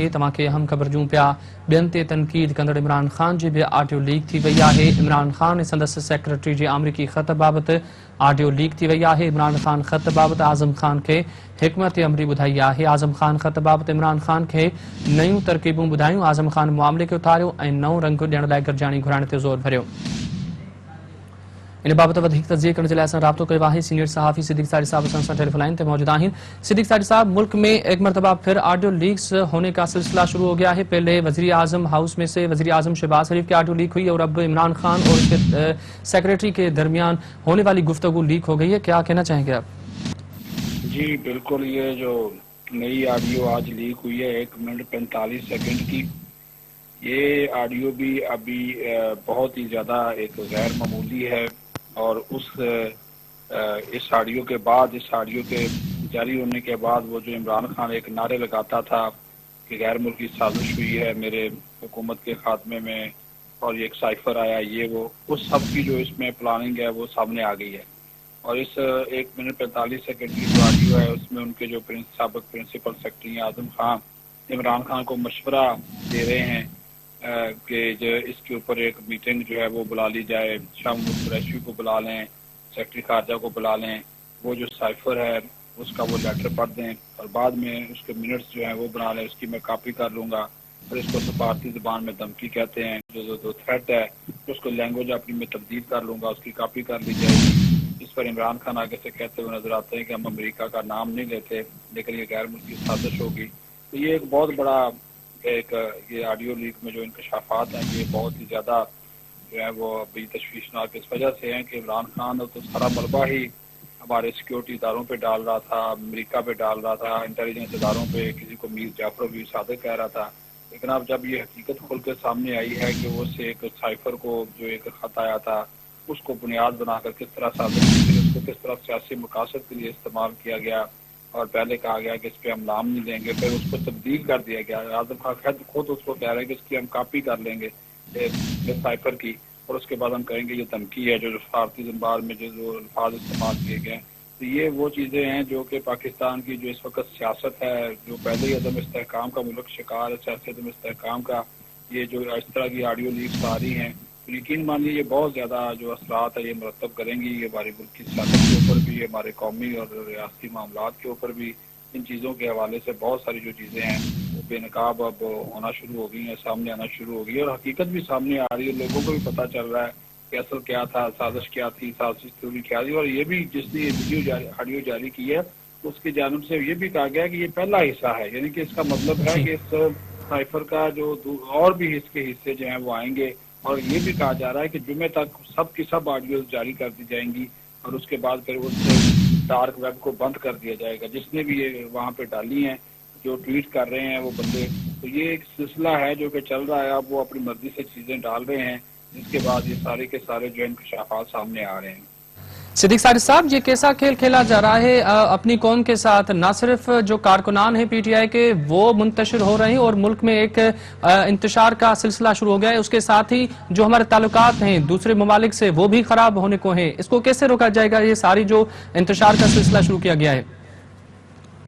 तव्हांखे अहम ख़बर ॾियूं पिया। ॿियनि ते तनक़ीद कंदड़ इमरान ख़ान जी बि ऑडियो लीक थी वई आहे। इमरान ख़ान ऐं संदसि सेक्रेटरी जे अमरीकी ख़त बाबति ऑडियो लीक थी वई आहे। इमरान ख़ान ख़त बाबति आज़म ख़ान खे हिकमत अमरी ॿुधाई आहे। आज़म ख़ान ख़त बाबति इमरान ख़ान खे नयूं तरकीबूं ॿुधायूं। आज़म ख़ान मामले खे उथारियो ऐं नओं रंग ॾियण लाइ गॾिजाणी घुराइण ते ज़ोर भरियो। इन बाबति वधीक तस्दीक करण जे लाइ असां राब्तो कयो आहे। सीनियर सहाफ़ी सिद्दीक़ सारी साहब असां टेलीफोन लाइन ते मौजूद आहिनि। सिद्दीक़ सारी साहब, मुल्क में एक मरतबा फिर ऑडियो लीक्स होने का सिलसिला शुरू हो गया है। पहले वज़ीर आज़म हाउस में से वज़ीर आज़म शहबाज शरीफ की ऑडियो लीक हुई और अब इमरान खान और उसके सेक्रेटरी के दरमियान होने वाली गुफ्तगू लीक हो गई है। क्या कहना चाहेंगे आप? जी बिल्कुल, ये जो नई ऑडियो आज लीक हुई है 1 मिनट 45 सेकंड की, ये ऑडियो भी अभी बहुत ही ज़्यादा एक गैर मामूली है। और इस ऑडियो के बाद, इस ऑडियो के जारी होने के बाद वो जो इमरान खान एक नारे लगाता था कि गैर मुल्की साजिश हुई है मेरे हुकूमत के खात्मे में और ये एक साइफर आया, ये वो उस सब की जो इसमें प्लानिंग है वो सामने आ गई है। और इस 1 मिनट 45 सेकंड की जो ऑडियो है उसमें उनके जो साबिक प्रिंसिपल सेक्रेटरी आज़म खान इमरान खान को मशवरा दे रहे हैं कि जो इसके ऊपर एक मीटिंग जो है वो बुला ली जाए, शाम कुरैशी को बुला लें, सेक्रेटरी खारजा को बुला लें, वो जो साइफर है उसका वो लेटर पढ़ दें और बाद में उसके मिनट्स जो हैं वो बना लें, उसकी मैं कॉपी कर लूँगा और इसको सफारती ज़बान में धमकी कहते हैं। जो थ्रेट है उसको लैंग्वेज अपनी में तब्दील कर लूँगा, उसकी कॉपी कर ली जाएगी। इस पर इमरान खान आगे से कहते हुए नजर आते हैं कि हम अमेरिका का नाम नहीं लेते, लेकिन ये गैर मुल्की साजिश होगी। तो ये एक बहुत बड़ा ये ऑडियो लीक में जो इंकशाफात हैं ये बहुत ही ज़्यादा जो है वो अभी तशवीशनाक इस वजह से हैं कि इमरान खान तो सारा मलबा ही हमारे सिक्योरिटी इदारों पे डाल रहा था, अमेरिका पे डाल रहा था, इंटेलिजेंस इदारों पे, किसी को मीर जाफर वीर सादिक कह रहा था। लेकिन अब जब ये हकीकत खुल कर सामने आई है कि वो से एक साइफर को जो एक खत आया था उसको बुनियाद बनाकर किस तरह साबित की, उसको किस तरह सियासी मकासद के लिए इस्तेमाल किया गया और पहले कहा गया कि इस पर हम नाम नहीं लेंगे, फिर उसको तब्दील कर दिया गया। आज़म खान खुद उसको कह रहे हैं कि इसकी हम कॉपी कर लेंगे साइफर की और उसके बाद हम कहेंगे ये धमकी है, जो भारतीय ज़बान में जो अल्फाज इस्तेमाल किए गए। तो ये वो चीज़ें हैं जो कि पाकिस्तान की जो इस वक्त सियासत है, जो पहले ही अदम इस्तेहकाम का मुल्क शिकार है, सियासी अदम इस्तेहकाम का, ये जो इस तरह की ऑडियो लीक्स आ रही हैं, तो यकीन मानिए ये बहुत ज़्यादा जो असरात है ये मरतब करेंगी। ये हमारे मुल्क की सियासत के ऊपर भी, हमारे कौमी और रियासती मामलात के ऊपर भी, इन चीज़ों के हवाले से बहुत सारी जो चीज़ें हैं वो बेनकाब अब होना शुरू हो गई हैं, सामने आना शुरू हो गई है और हकीकत भी सामने आ रही है। लोगों को भी पता चल रहा है कि असल क्या था, साजिश क्या थी, साजिश थ्योरी क्या थी। और ये भी जिसने ये वीडियो ऑडियो जारी की है उसकी जानिब से ये भी कहा गया कि ये पहला हिस्सा है, यानी कि इसका मतलब है कि इस साइफर का जो और भी इसके हिस्से जो हैं वो आएंगे। और ये भी कहा जा रहा है कि जुमे तक सब की सब ऑडियोज जारी कर दी जाएंगी और उसके बाद फिर उस डार्क वेब को बंद कर दिया जाएगा, जिसने भी ये वहाँ पे डाली हैं, जो ट्वीट कर रहे हैं वो बंदे। तो ये एक सिलसिला है जो कि चल रहा है। अब वो अपनी मर्जी से चीज़ें डाल रहे हैं, जिसके बाद ये सारे के सारे जो इंकशाफात सामने आ रहे हैं। सिद्दीक सारी साहब, ये कैसा खेल खेला जा रहा है अपनी कौम के साथ? ना सिर्फ जो कारकुनान हैं पीटीआई के वो मुंतशिर हो रहे हैं और मुल्क में एक इंतशार का सिलसिला शुरू हो गया है, उसके साथ ही जो हमारे ताल्लुकात हैं दूसरे ममालिक से वो भी खराब होने को हैं। इसको कैसे रोका जाएगा, ये सारी जो इंतशार का सिलसिला शुरू किया गया है?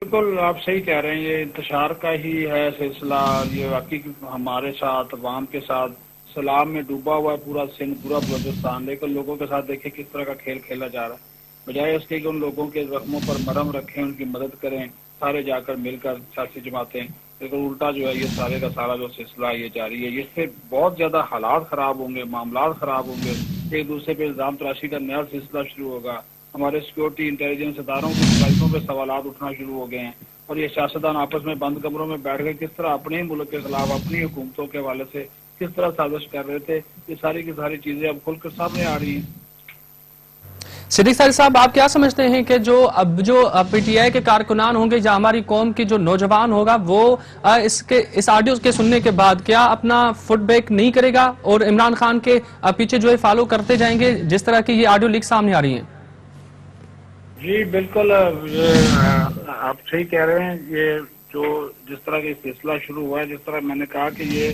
बिल्कुल आप सही कह रहे हैं, ये इंतशार का ही है सिलसिला। ये वाकई हमारे साथ, अवाम के साथ सलाम में डूबा हुआ है पूरा सिंध, पूरा बलूचिस्तान। लेकिन लोगों के साथ देखिए किस तरह का खेल खेला जा रहा है। बजाय उसके कि उन लोगों के जख्मों पर मरहम रखें, उनकी मदद करें, सारे जाकर मिलकर सियासी जमातें, लेकिन उल्टा जो है ये सारे का सारा जो सिलसिला ये जारी है। इससे बहुत ज़्यादा हालात ख़राब होंगे, मामलात ख़राब होंगे, एक दूसरे पर इल्ज़ाम तराशी का नया सिलसिला शुरू होगा। हमारे सिक्योरिटी इंटेलिजेंस इदारों की सलाहियतों पर सवालात उठना शुरू हो गए हैं और ये सियासतदान आपस में बंद कमरों में बैठ कर किस तरह अपने ही मुल्क के खिलाफ, अपनी हुकूमतों के हवाले से किस तरह साजिश कर रहे थे, ये सारी की सारी चीजें अब खुलकर सामने आ रही हैं। सिद्दीक सारी साहब, आप क्या समझते हैं कि जो पीटीआई के कारकुनान होंगे या हमारी कौम की जो नौजवान होगा वो इस ऑडियो के सुनने के बाद क्या अपना फुटबैक नहीं करेगा और इमरान खान के पीछे जो है फॉलो करते जाएंगे जिस तरह की ये ऑडियो लीक सामने आ रही है? जी बिल्कुल, आप सही कह रहे हैं। ये जो जिस तरह का सिलसिला शुरू हुआ है, जिस तरह मैंने कहा कि ये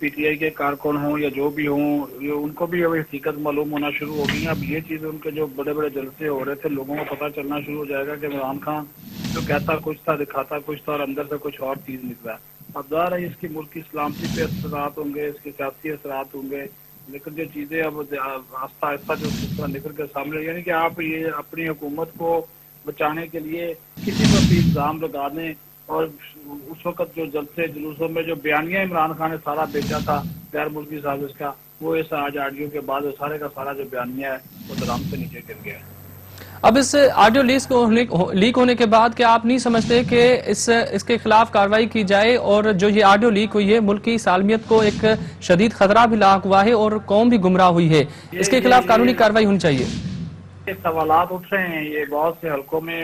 पीटीआई के कारकुन हों या जो भी हों, ये उनको भी अब हकीकत मालूम होना शुरू हो गई है। अब ये चीज़ उनके जो बड़े बड़े जलसे हो रहे थे, लोगों को पता चलना शुरू हो जाएगा कि इमरान खान जो कहता कुछ था, दिखाता कुछ था और अंदर से कुछ और चीज़ निकला। اب ظاہر ہے اس کی ملک کی سلامتی پہ اثرات ہوں گے، اس کے سیاسی اثرات ہوں گے، لیکن جو چیزیں اب آہستہ آہستہ جو اس طرح نکل کے سامنے، یعنی کہ آپ یہ اپنی حکومت کو بچانے کے لیے کسی پر بھی الزام لگا دیں، اور اس وقت جو جلسے جلوسوں میں جو بیانیہ عمران خان نے سارا بیچا تھا غیر ملکی سازش کا، وہ اس آج آڈیو کے بعد سارے کا سارا جو بیانیہ ہے وہ درام سے نیچے گر گیا ہے۔ اب اس آڈیو لیک ہونے کے بعد کیا آپ نہیں سمجھتے کہ اس کے خلاف کارروائی کی جائے، اور جو یہ آڈیو لیک ہوئی ہے ملک کی سالمیت کو ایک شدید خطرہ بھی لاحق ہوا ہے اور قوم بھی گمراہ ہوئی ہے، اس کے خلاف قانونی کارروائی ہونی چاہیے؟ یہ سوالات اٹھ رہے ہیں، یہ بہت سے حلقوں میں،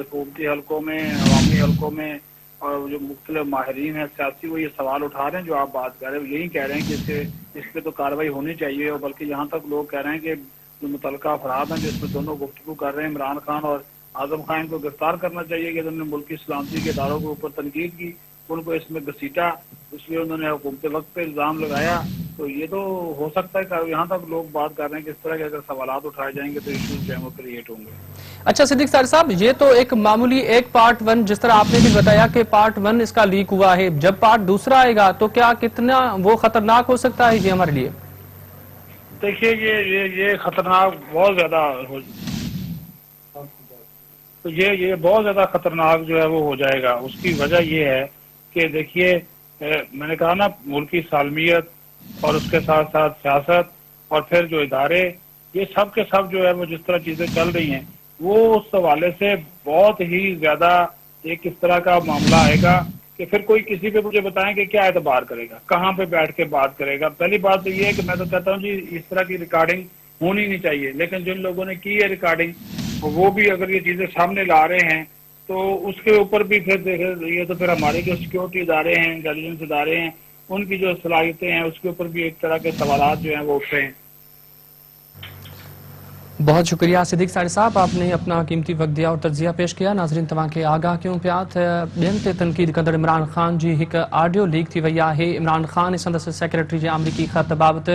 حکومتی حلقوں میں، عوامی حلقوں میں، اور جو مختلف ماہرین ہیں سیاسی، وہ یہ سوال اٹھا رہے ہیں جو آپ بات کر رہے ہیں، یہی کہہ رہے ہیں کہ اس پہ تو کارروائی ہونی چاہیے، اور بلکہ یہاں تک لوگ کہہ رہے ہیں کہ جو متعلقہ افراد ہیں جس میں دونوں گفتگو کر رہے ہیں، عمران خان اور اعظم خان کو گرفتار کرنا چاہیے کہ انہوں نے ملکی سلامتی کے اداروں کے اوپر تنقید کی، ان کو اس میں گھسیٹا، اس لیے انہوں نے حکومت وقت پہ الزام لگایا۔ تو یہ تو ہو سکتا ہے کہ یہاں تک لوگ بات کر رہے ہیں کہ اس طرح کے اگر سوالات اٹھائے جائیں گے تو ایشوز جو ہیں وہ کریٹ ہوں گے۔ اچھا صدیق ساری صاحب، یہ تو ایک معمولی ایک پارٹ 1، جس طرح آپ نے بھی بتایا کہ پارٹ 1 اس کا لیک ہوا ہے، جب پارٹ دوسرا آئے گا تو کیا کتنا وہ خطرناک ہو سکتا ہے یہ ہمارے لیے؟ دیکھیے یہ خطرناک بہت زیادہ تو یہ بہت زیادہ خطرناک جو ہے وہ ہو جائے گا۔ اس کی وجہ یہ ہے کہ دیکھیے میں نے کہا نا، ملکی سالمیت اور اس کے ساتھ ساتھ سیاست اور پھر جو ادارے، یہ سب کے سب جو ہے وہ جس طرح چیزیں چل رہی ہیں، وہ اس حوالے سے بہت ہی زیادہ ایک اس طرح کا معاملہ آئے گا کہ پھر کوئی کسی پہ مجھے بتائیں کہ کیا اعتبار کرے گا، کہاں پہ بیٹھ کے بات کرے گا۔ پہلی بات تو یہ ہے کہ میں تو کہتا ہوں جی اس طرح کی ریکارڈنگ ہونی نہیں چاہیے، لیکن جن لوگوں نے کی ہے ریکارڈنگ وہ بھی اگر یہ چیزیں سامنے لا رہے ہیں تو اس کے اوپر بھی پھر دیکھیں، یہ تو پھر ہمارے جو سیکورٹی ادارے ہیں، انٹیلیجنس ادارے ہیں، ان کی جو صلاحیتیں ہیں اس کے اوپر بھی ایک طرح کے سوالات جو ہیں وہ اٹھ رہے ہیں۔ بہت شکریہ صدیق ساری صاحب، آپ نے اپنا قیمتی وقت دیا اور تجزیہ پیش کیا۔ ناظرین تواں کے آگاہ کیوں پیات بین تے تنقید کندڑ عمران خان جی ایک آڈیو لیک تھی وئی ہے۔ عمران خان سندس سیکرٹری جے امریکی خط بابت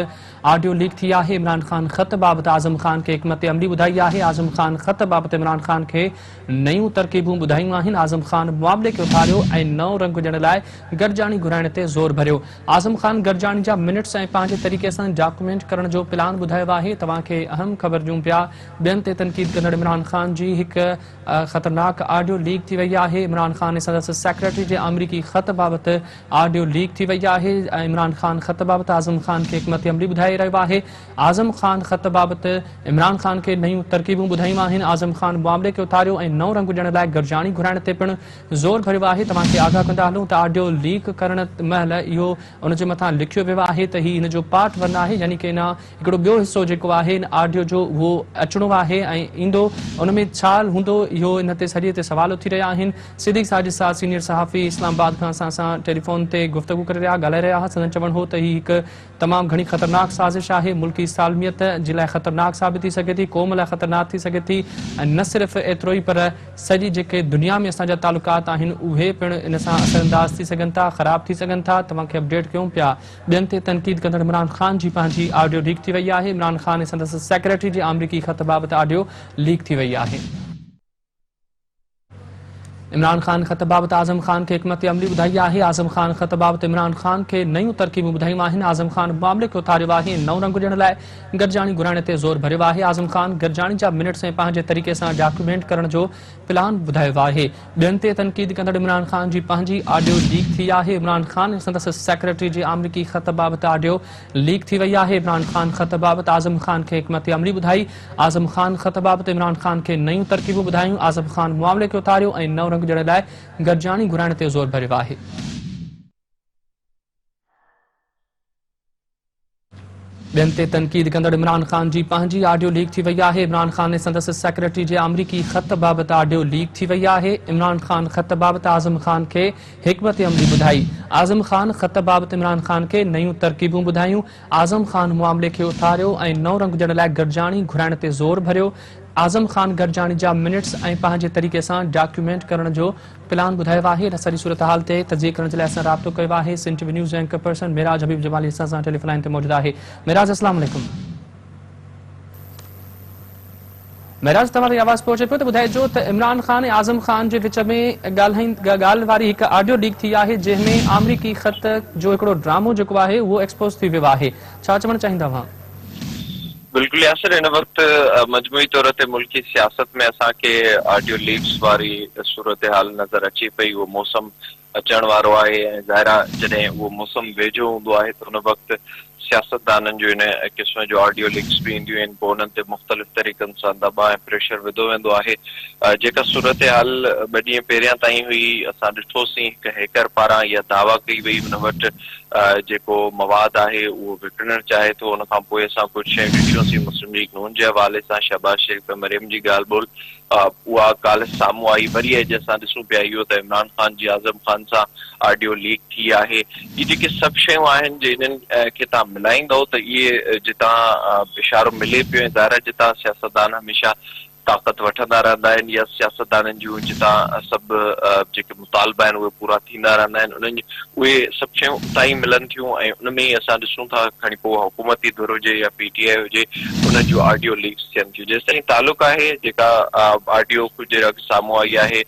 آڈیو لیک تھی ہے۔ عمران خان خط بابت اعظم خان کے حکمت عملی ٻدائی ہے۔ اعظم خان خط بابت عمران خان کے نئیوں ترکیبوں ॿुधायूं आहिनि। आज़म खान मुआवले खे उथारियो ऐं नओं रंग ॾियण लाइ गॾिजाणी घुराइण ते ज़ोर भरियो। आज़म खान गॾिजाणी जा मिनट्स ऐं पंहिंजे तरीक़े सां डॉक्यूमेंट करण जो प्लान ॿुधायो आहे। तव्हांखे अहम ख़बर ॾियूं पिया, ॿियनि ते तनक़ीद कंदड़ इमरान खान जी हिकु ख़तरनाक ऑडियो लीक थी वई आहे। इमरान खान संदसि सेक्रेटरी जे अमरीकी ख़त बाबति ऑडियो लीक थी वई आहे। इमरान खान ख़त बाबति आज़म खान खे हिकमत अमली ॿुधाए रहियो आहे। आज़म खान ख़त बाबति इमरान खान खे नयूं तरकीबूं ॿुधायूं आहिनि। आज़म खान मुआवले खे उथारियो ऐं नओं रंग ॾियण लाइ गॾिजाणी घुराइण ते पिणु ज़ोर भरियो आहे। तव्हांखे आगाह कंदा हलूं त ऑडियो लीक करण महिल इहो उन जे मथां लिखियो वियो आहे त हीउ हिन जो पार्ट 1 आहे, यानी कि इन हिकिड़ो ॿियो हिसो जेको आहे इन ऑडियो जो उहो अचणो आहे ऐं ईंदो उन में छा हूंदो, इहो इन ते सॼे ते सवाल उथी रहिया आहिनि। सिद्दीक़ साजिद साहब सीनियर सहाफ़ी इस्लामाबाद खां असां टेलीफोन ते गुफ़्तगू करे रहिया, ॻाल्हाए रहिया हुआ। संदन चवणु हो त हीउ हिकु तमामु घणी ख़तरनाक साज़िश आहे, मुल्की सालमियत जे लाइ ख़तरनाक साबित थी सघे थी, क़ौम लाइ ख़तरनाक थी सघे थी। ऐं न सिर्फ़ु एतिरो ई पर सॼी जेके दुनिया में असांजा तालुकात आहिनि उहे पिणु इन सां असरअंदाज़ थी सघनि था, ख़राब थी सघनि था। तव्हांखे अपडेट कयूं पिया, ॿियनि ते तनक़ीद कंदड़ इमरान खान जी पंहिंजी ऑडियो लीक थी वई आहे। इमरान खान संदसि सेक्रेटरी जे अमरीकी ख़त बाबति ऑडियो लीक थी वई आहे। इमरान खान ख़त बाबति आज़म खान खे हिकमत अमली ॿुधाई आहे। आज़म खान ख़त बाबति इमरान खान खे नयूं तरकीबूं ॿुधायूं आहिनि। आज़म खान मामले खे उथारियो आहे, नओं रंग ॾियण लाइ गॾिजाणी घुराइण ते ज़ोर भरियो आहे। आज़म खान गॾिजाणी जा मिनट्स ऐं पंहिंजे तरीक़े सां डॉक्यूमेंट करण जो प्लान ॿुधायो आहे। ॿियनि ते तनक़ीद कंदड़ इमरान खान जी पंहिंजी ऑडियो लीक थी आहे। इमरान खान संदसि सेक्रेटरी जे अमरीकी ख़त बाबति ऑडियो लीक थी वई आहे। इमरान खान ख़त बाबति आज़म खान खे हिकमत अमली ॿुधाई। आज़म खान ख़त बाबति इमरान खान खे नयूं तरकीबूं ॿुधायूं। आज़म खान मुआवले खे उथारियो ऐं नओं रंग ॾियण लाइ गॾिजाणी घुराइण ते ज़ोर भरियो आहे। ॿियनि ते तनक़ीद कंदड़ इमरान खान जी पंहिंजी ऑडियो लीक थी वई आहे। इमरान खान संदसि सेक्रेटरी जे अमरीकी ख़त बाबति ऑडियो लीक थी वई आहे। इमरान खान ख़त बाबति आज़म खान खे हिकमत अमली ॿुधाई। आज़म खान ख़त बाबति इमरान खान खे नयूं तरकीबूं ॿुधायूं। आज़म खान मुआमले खे उथारियो ऐं नओं रंग ॾियण लाइ गॾिजाणी घुराइण ते ज़ोर भरियो। आज़म खान गॾिजाणी जा मिनट्स ऐं पंहिंजे तरीक़े सां डॉक्यूमेंट करण जो प्लान ॿुधायो आहे। इन सॼी सूरत हाल ते तजिए करण जे लाइ असां राब्तो कयो आहे। Sindh TV news anchor person Meraj Habib Jamali असां सां टेलीफोन लाइन ते मौजूदु आहे। मेराज, अस्सलाम वालेकुम। महराज तव्हां ताईं आवाज़ पहुचे पियो त ॿुधाइजो त इमरान ख़ान ऐं आज़म ख़ान जे विच में ॻाल्हि वारी हिकु ऑडियो लीक थी आहे जंहिंमें आमरीकी ख़त जो हिकिड़ो ड्रामो जेको आहे उहो एक्सपोज थी वियो आहे, छा चवणु चाहींदा हुआ? बिल्कुलु यासिर, हिन वक़्तु मजमूई तौर ते मुल्की सियासत में असांखे ऑडियो लीक्स वारी सूरत हाल नज़र अचे पई। उहो मौसम अचण वारो आहे ऐं ज़ाहिर आहे जॾहिं उहो मौसम वेझो हूंदो आहे त उन वक़्तु सियासतदाननि जो इन क़िस्म जो ऑडियो लीक्स बि ईंदियूं आहिनि, पोइ उन्हनि ते मुख़्तलिफ़ तरीक़नि सां दॿा ऐं प्रेशर विधो वेंदो आहे। जेका सूरत हाल 2 ॾींहं पहिरियां ताईं हुई, असां ॾिठोसीं हिकु हैकर पारां इहा दावा कई वई हुन वटि जेको मवाद आहे उहो विकिणणु चाहे थो। उन खां पोइ असां कुझु शयूं ॾिठियोसीं मुस्लिम लीग नून जे हवाले सां, शहबाज शरीफ़ मरियम जी ॻाल्हि ॿोल उहा काल्ह साम्हूं आई। वरी अॼु असां ॾिसूं पिया इहो त इमरान ख़ान जी आज़म ख़ान सां ऑडियो लीक थी आहे। इहे जेके सभु शयूं आहिनि जे इन्हनि खे तव्हां मिलाईंदव त इहे जितां इशारो मिले पियो ऐं ज़ाहिर जितां सियासतदान हमेशह ताक़त वठंदा रहंदा आहिनि या सियासतदाननि जूं जितां सभु जेके मुतालबा आहिनि उहे पूरा थींदा रहंदा आहिनि, उन्हनि उहे सभु शयूं उतां ई मिलनि थियूं ऐं उन में ई असां ॾिसूं था खणी पोइ हुकूमती धुर हुजे या PTI हुजे उन जूं ऑडियो लीक्स थियनि थियूं। जेसि ताईं तालुक़ आहे जेका ऑडियो कुझु देर अॻु साम्हूं आई आहे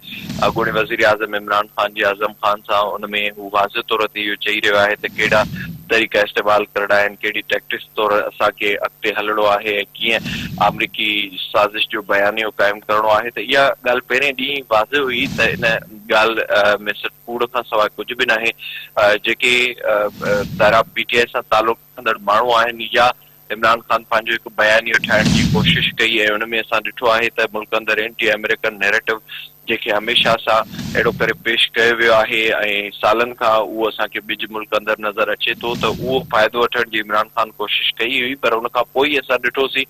अॻूणे वज़ीर आज़म इमरान ख़ान जी आज़म ख़ान सां, उन में हू वाज़े तौर ते इहो चई रहियो आहे त कहिड़ा तरीक़ा इस्तेमालु करणा आहिनि, कहिड़ी टैक्टिक्स तौर असांखे अॻिते हलणो आहे ऐं कीअं अमरीकी साज़िश जो बयानियो क़ाइमु करणो आहे। त इहा ॻाल्हि पहिरें ॾींहुं वाज़े हुई त इन ॻाल्हि में सिर्फ़ु कूड़ खां सवाइ कुझु बि न आहे। जेके दायरा PTI सां तालुक़ रखंदड़ माण्हू आहिनि या इमरान ख़ान पंहिंजो हिकु बयानियो ठाहिण जी कोशिशि कई ऐं उन में असां ॾिठो आहे त मुल्क अंदरि एंटी अमेरिकन नैरेटिव जेके हमेशह सां अहिड़ो करे पेश कयो वियो आहे ऐं सालनि खां उहो असांखे ॿिज मुल्क अंदरि नज़र अचे थो त उहो फ़ाइदो वठण जी इमरान ख़ान कोशिशि कई हुई। पर उन खां पोइ असां ॾिठोसीं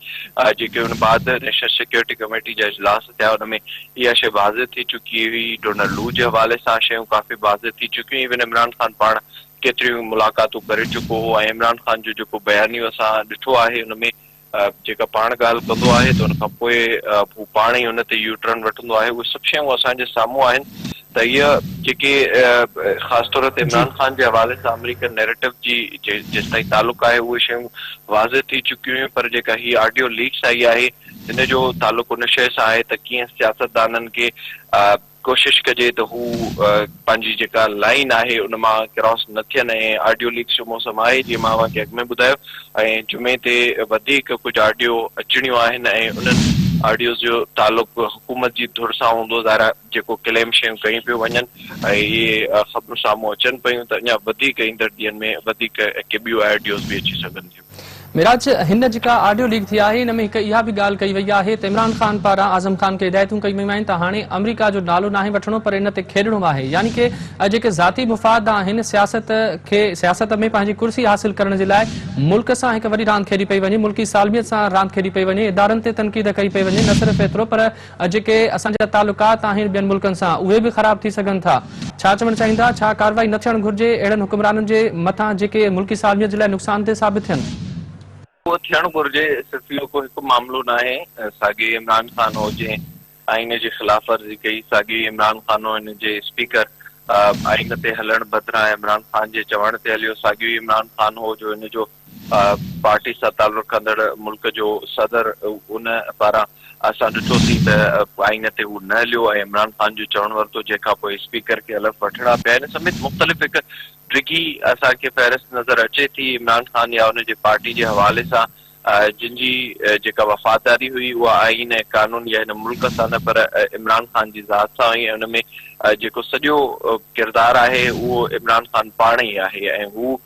जेके उन बाद नेशनल सिक्योरिटी कमेटी जा इजलास थिया उन में इहा शइ वाज़े थी चुकी हुई। डोनाल्ड लू जे हवाले सां शयूं काफ़ी वाज़े थी चुकियूं। इवन इमरान ख़ान पाण केतिरियूं मुलाक़ातूं करे चुको हो ऐं इमरान ख़ान जो जेको बयानियो असां ॾिठो आहे उन में जेका पाण ॻाल्हि कंदो आहे त उन खां पोइ हू पाण ई हुन ते यूटर्न वठंदो आहे। उहे सभु शयूं असांजे साम्हूं आहिनि त इहा जेके ख़ासि तौर ते इमरान ख़ान जे हवाले सां अमेरिकन नैरेटिव जी जेसि ताईं तालुक़ आहे उहे शयूं वाज़े थी चुकियूं आहिनि। पर जेका हीअ ऑडियो लीक्स आई आहे हिन जो तालुक़ उन शइ सां आहे त कीअं सियासतदाननि खे कोशिशि कजे त हू पंहिंजी जेका लाइन आहे उन मां क्रॉस न थियनि ऐं ऑडियो लीक्स जो मौसम आहे जीअं मां तव्हांखे अॻु में ॿुधायो ऐं जुमे ते वधीक कुझु ऑडियो अचणियूं आहिनि ऐं उन्हनि ऑडियोज़ जो तालुक़ हुकूमत जी धुर सां हूंदो। ज़ाहिर जेको क्लेम शयूं कयूं पियूं वञनि ऐं इहे ख़बरूं साम्हूं अचनि पियूं त अञा वधीक ईंदड़ ॾींहंनि में वधीक के ॿियूं ऑडियोज़ बि अची सघनि थियूं। मिराज, हिन जेका ऑडियो लीक थी आहे हिन में हिकु इहा बि ॻाल्हि कई वई आहे त इमरान ख़ान पारां आज़म ख़ान खे हिदायतूं कई वयूं आहिनि त हाणे अमेरिका जो नालो नाहे वठिणो पर इन ते खेॾणो आहे, यानी कि जेके ज़ाती मुफ़ाद आहिनि सियासत में पंहिंजी कुर्सी हासिल करण जे लाइ मुल्क सां हिकु वॾी रांदि खेॾी पई वञे, मुल्की सालमियत सां रांदि खेॾी पई वञे, इदारनि ते तनक़ीद कई पई वञे। न सिर्फ़ु एतिरो पर जेके असांजा तालुकात आहिनि ॿियनि मुल्कनि सां उहे बि ख़राब थी सघनि था। छा चवणु चाहींदा, छा कार्रवाई न थियणु घुरिजे अहिड़नि हुक्मराननि जे मथां जेके मुल्की सालमियत जे लाइ नुक़सानदेह साबित थियनि? उहो थियणु घुरिजे, सिर्फ़ु इहो को हिकु मामिलो न आहे। साॻी इमरान ख़ान हो जंहिं आईन जी ख़िलाफ़ वर्ज़ी कई, साॻी इमरान ख़ान हो हिन जे स्पीकर आईन ते हलण बदिरां इमरान ख़ान जे चवण ते हलियो, साॻियो इमरान ख़ान हो जो हिन जो पार्टी सां तालुक़ रखंदड़ मुल्क जो सदर उन पारां असां ॾिठोसीं त आईन ते हू न हलियो ऐं इमरान ख़ान जो चवणु वरितो जंहिंखां पोइ स्पीकर खे हलफ़ वठिणा पिया। हिन समेत मुख़्तलिफ़ हिकु डिघी असांखे फ़हिरिस्त नज़र अचे थी इमरान ख़ान या हुनजे पार्टी जे हवाले सां जिन जी जेका वफ़ादारी हुई उहा आईन ऐं कानून या हिन मुल्क सां न पर इमरान ख़ान जी ज़ात सां हुई ऐं हुन में जेको सॼो किरदारु आहे उहो इमरान ख़ान पाण ई आहे ऐं हू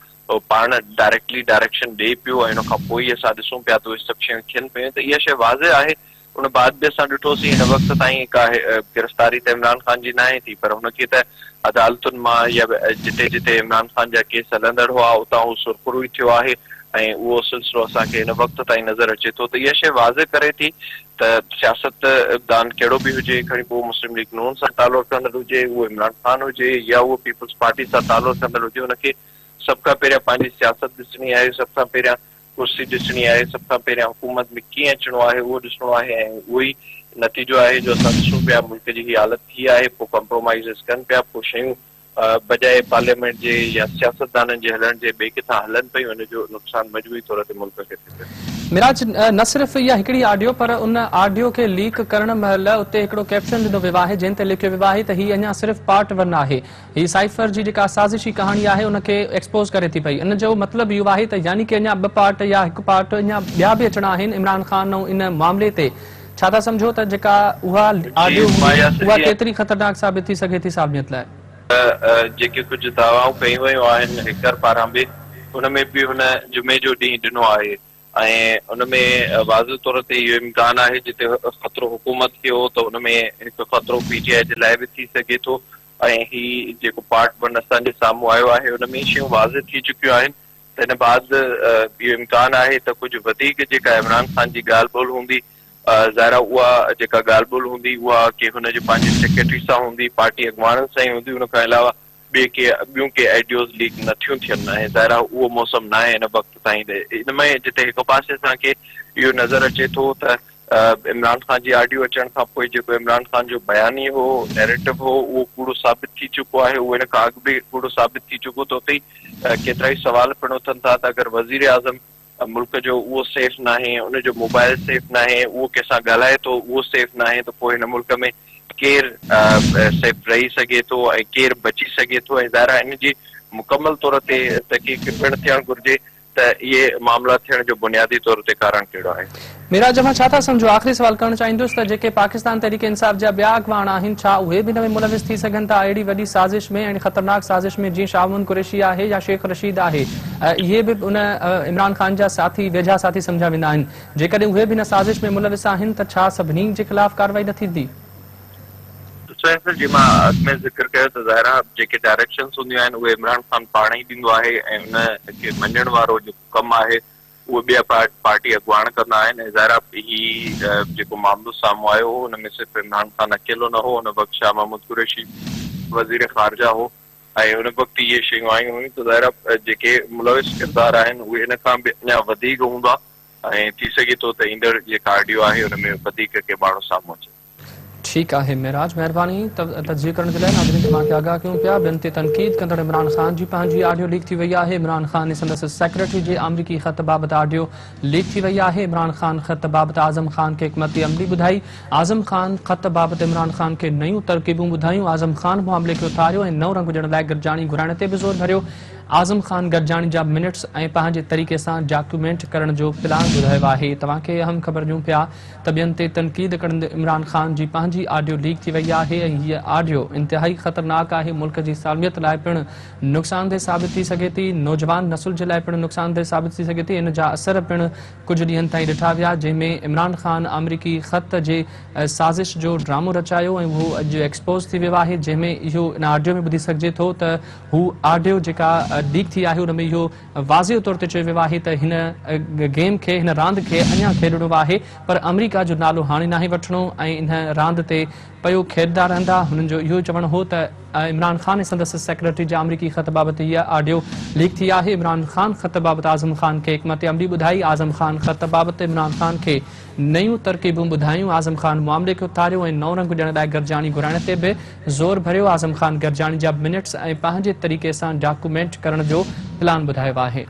पाण डायरेक्टली डायरेक्शन ॾिए पियो ऐं हुन खां पोइ असां ॾिसूं पिया त उहे सभु शयूं थियनि पियूं त इहा शइ वाज़े आहे। उन बाद बि असां ॾिठोसीं हिन वक़्त ताईं का गिरफ़्तारी त इमरान ख़ान जी न आहे थी पर हुनखे त अदालतुनि मां या जिते जिते इमरान ख़ान जा केस हलंदड़ हुआ उतां हू सुरखुरू ई थियो आहे ऐं उहो सिलसिलो असांखे हिन वक़्त ताईं नज़र अचे थो त इहा शइ वाज़े करे थी त सियासतदान कहिड़ो बि हुजे, खणी पोइ मुस्लिम लीग नून सां तालुक़ रखंदड़ हुजे, उहो इमरान ख़ान हुजे या उहो पीपल्स पार्टी सां तालुक़ रखंदड़ हुजे, हुनखे सभ खां पहिरियां पंहिंजी सियासत ॾिसणी आहे, सभ खां पहिरियां कुर्सी ॾिसणी आहे, सभ खां पहिरियां हुकूमत में कीअं अचिणो आहे उहो ॾिसणो आहे ऐं उहो ई नतीजो आहे जो असां ॾिसूं पिया मुल्क जी हीअ हालत थी आहे। पोइ कॉम्प्रोमाइज़ कनि पिया, पोइ शयूं बजाए पार्लियामेंट जे या सियासतदाननि जे हलण जे ॿिए किथां हलनि पियूं, हिन जो नुक़सानु मजबूरी तौर ते मुल्क खे थिए पियो। मिराज न सिर्फ़ इहा हिकिड़ी ऑडियो पर उन ऑडियो खे लीक करण महिल उते हिकिड़ो कैप्शन ॾिनो वियो आहे जंहिं ते लिखियो वियो आहे त हीअ अञा सिर्फ़ पार्ट 1 आहे, हीअ साइफर जी जेका साज़िशी कहाणी आहे उनखे एक्सपोज़ करे थी पई। इन जो मतिलबु इहो आहे त यानी कि अञा 2 पार्ट या 1 पार्ट अञा ॿिया बि अचणा आहिनि इमरान ख़ान ऐं इन मामले ते। छा था सम्झो त जेका उहा ऑडियो उहा केतिरी ख़तरनाक साबित थी सघे थी साबित लाइ? जेके कुझु दावाऊं कयूं वयूं आहिनि हिकर पारां बि उनमें बि हुन जुमे जो ॾींहुं ॾिनो आहे ऐं उनमें वाज़ तौर ते इहो इम्कान आहे जिते ख़तरो हुकूमत खे हो त उनमें हिकु ख़तरो PTI जे लाइ बि थी सघे थो ऐं ही जेको पार्ट 1 असांजे साम्हूं आयो आहे उनमें शयूं वाज़ थी चुकियूं आहिनि त हिन बाद इहो इम्कान आहे त कुझु वधीक जेका इमरान ख़ान जी ॻाल्हि ॿोल हूंदी ज़ाहिरा उहा जेका ॻाल्हि ॿोल हूंदी उहा के हुनजे पंहिंजे सेक्रेटरी सां हूंदी, पार्टी अॻुवाणनि सां ई हूंदी, उन खां अलावा ॿियूं के आइडियोज़ लीक नथियूं थियनि ऐं ज़ाहिरा उहो मौसम न आहे हिन वक़्त ताईं। इन में जिते हिकु पासे असांखे इहो नज़र अचे थो त इमरान ख़ान जी ऑडियो अचण खां पोइ जेको इमरान ख़ान जो बयानी हो, नैरेटिव हो, उहो कूड़ो साबित थी चुको आहे, उहो हिन खां अॻु बि कूड़ो साबित थी चुको त उते केतिरा ई सवाल पिण उथनि था त अगरि वज़ीर आज़म मुल्क जो उहो सेफ न आहे, उनजो मोबाइल सेफ न आहे, उहो कंहिंसां ॻाल्हाए थो उहो सेफ न आहे त पोइ हिन मुल्क में केरु सेफ रही सघे थो ऐं केरु बची सघे थो ऐं ज़ाहिरा इन जी मुकमल तौर ते तहक़ीक़ पिण थियणु घुरिजे त इहे मामला थियण जो बुनियादी तौर ते कारण कहिड़ो आहे। मिराज मां छा था सम्झो, आख़िरी सवाल करणु चाहींदुसि त जेके पाकिस्तान तहरीक इंसाफ़ जा ॿिया अॻुवान आहिनि छा उहे बि हिन में मुलविस थी सघनि था अहिड़ी वॾी साज़िश में ऐं ख़तरनाक साज़िश में जीअं शाहमून कुरैशी आहे या शेख रशीद आहे, इहे बि उन इमरान ख़ान जा साथी वेझा साथी सम्झा वेंदा आहिनि, जेकॾहिं उहे बि हिन साज़िश में मुलविस आहिनि त छा सभिनी जे ख़िलाफ़ कार्रवाई न थींदी? जी मां अॻु में ज़िक्र कयो त ज़ाहिरा जेके डायरेक्शन्स हूंदियूं आहिनि उहे इमरान ख़ान पाण ई ॾींदो आहे ऐं उनखे मञण वारो जेको कमु आहे उहे ॿिया पार्टी अॻुवान कंदा आहिनि ऐं ज़ाहिरा ही जेको मामलो साम्हूं आयो हो हुन में सिर्फ़ु इमरान ख़ान अकेलो न हो, हुन वक़्तु शाह महमूद कुरैशी वज़ीर ख़ारजा हो ऐं हुन वक़्तु इहे शयूं आयूं हुयूं त ज़ाहिरा जेके मुलविस किरदार आहिनि उहे हिन खां बि अञा वधीक हूंदा ऐं थी सघे थो त ईंदड़ जेका ऑडियो आहे हुन में वधीक के माण्हू साम्हूं अचे। ठीक है मेराज, मेहरबानी तस्दीक करण के लिए। नाज़रीन तव्हांखे आगाह कयूं पिया ॿियनि ते तनक़ीद कंदड़ इमरान ख़ान जी पंहिंजी ऑडियो लीक थी वई आहे। इमरान ख़ान संदसि सेक्रेटरी जे अमरीकी ख़त बाबति ऑडियो लीक थी वई आहे। इमरान ख़ान ख़त बाबति आज़म ख़ान खे हिकमती अमली ॿुधाई, आज़म ख़ान ख़त बाबति इमरान ख़ान खे नयूं तरकीबूं ॿुधायूं, आज़म ख़ान मामले खे उथारियो ऐं नओं रंग ॾियण लाइ गॾिजाणी घुराइण ते बि ज़ोर भरियो। आज़म ख़ान गॾिजाणी जा मिनट्स ऐं पंहिंजे तरीक़े सां डॉक्यूमेंट करण जो प्लान ॿुधायो आहे। तव्हांखे अहम ख़बर ॾियूं पिया त ॿियनि ते तनक़ीद कंदड़ इमरान ख़ान जी पंहिंजी ऑडियो लीक थी वई आहे ऐं हीअ ऑडियो इंतिहाई ख़तरनाक आहे, मुल्क जी सालमियत लाइ पिणु नुक़सानदेह साबित थी सघे थी, नौजवान नसुल जे लाइ पिणु नुक़सानदेह साबित थी सघे थी। इन जा असर पिणु कुझु ॾींहंनि ताईं ॾिठा विया, जंहिंमें इमरान ख़ान अमरीकी ख़त जे साज़िश जो ड्रामो रचायो ऐं उहो अॼु एक्सपोज़ थी वियो आहे, जंहिंमें इहो इन ऑडियो में ॿुधी सघिजे थो त हू ऑडियो जेका लीक थी आहे उनमें इहो वाज़िह तौर ते चयो वियो आहे त हिन गेम खे, हिन रांदि खे अञा खेॾणो आहे, पर अमरीका जो नालो हाणे नाहे वठिणो ऐं इन रांदि ते पयो खेॾंदा रहंदा। हुननि जो इहो चवणु हो त इमरान ख़ान ऐं संदसि सेक्रेटरी जे अमरीकी ख़त बाबति हीअ ऑडियो लीक थी आहे। इमरान ख़ान ख़त बाबति आज़म ख़ान खे हिकमत अमली ॿुधाई, आज़म ख़ान ख़त बाबति इमरान ख़ान खे नयूं तरकीबूं ॿुधायूं, आज़म ख़ान मामले खे उथारियो ऐं नओं रंग ॾियण लाइ गॾिजाणी घुराइण ते बि ज़ोर भरियो। आज़म ख़ान गॾिजाणी जा मिनट्स ऐं पंहिंजे तरीक़े सां डॉक्यूमेंट करण जो प्लान ॿुधायो आहे।